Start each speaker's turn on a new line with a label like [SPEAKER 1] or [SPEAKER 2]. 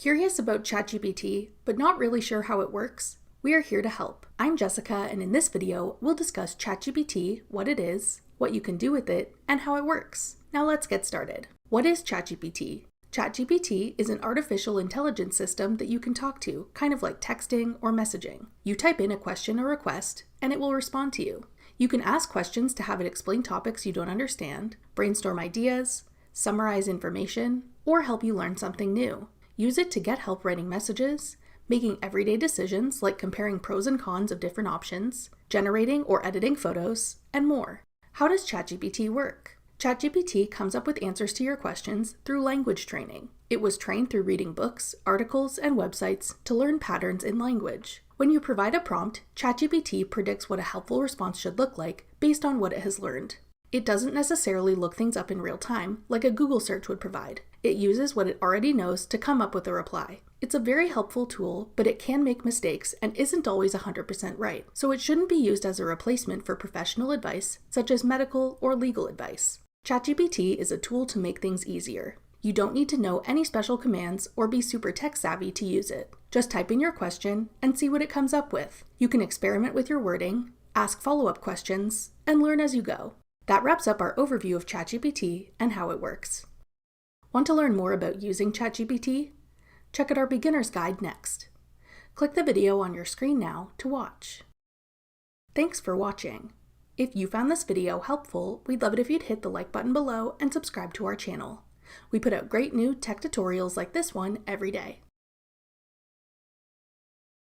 [SPEAKER 1] Curious about ChatGPT, but not really sure how it works? We are here to help. I'm Jessica, and in this video, we'll discuss ChatGPT, what it is, what you can do with it, and how it works. Now let's get started. What is ChatGPT? ChatGPT is an artificial intelligence system that you can talk to, kind of like texting or messaging. You type in a question or request, and it will respond to you. You can ask questions to have it explain topics you don't understand, brainstorm ideas, summarize information, or help you learn something new. Use it to get help writing messages, making everyday decisions like comparing pros and cons of different options, generating or editing photos, and more. How does ChatGPT work? ChatGPT comes up with answers to your questions through language training. It was trained through reading books, articles, and websites to learn patterns in language. When you provide a prompt, ChatGPT predicts what a helpful response should look like based on what it has learned. It doesn't necessarily look things up in real time, like a Google search would provide. It uses what it already knows to come up with a reply. It's a very helpful tool, but it can make mistakes and isn't always 100% right, so it shouldn't be used as a replacement for professional advice, such as medical or legal advice. ChatGPT is a tool to make things easier. You don't need to know any special commands or be super tech savvy to use it. Just type in your question and see what it comes up with. You can experiment with your wording, ask follow-up questions, and learn as you go. That wraps up our overview of ChatGPT and how it works. Want to learn more about using ChatGPT? Check out our beginner's guide next. Click the video on your screen now to watch. Thanks for watching. If you found this video helpful, we'd love it if you'd hit the like button below and subscribe to our channel. We put out great new tech tutorials like this one every day.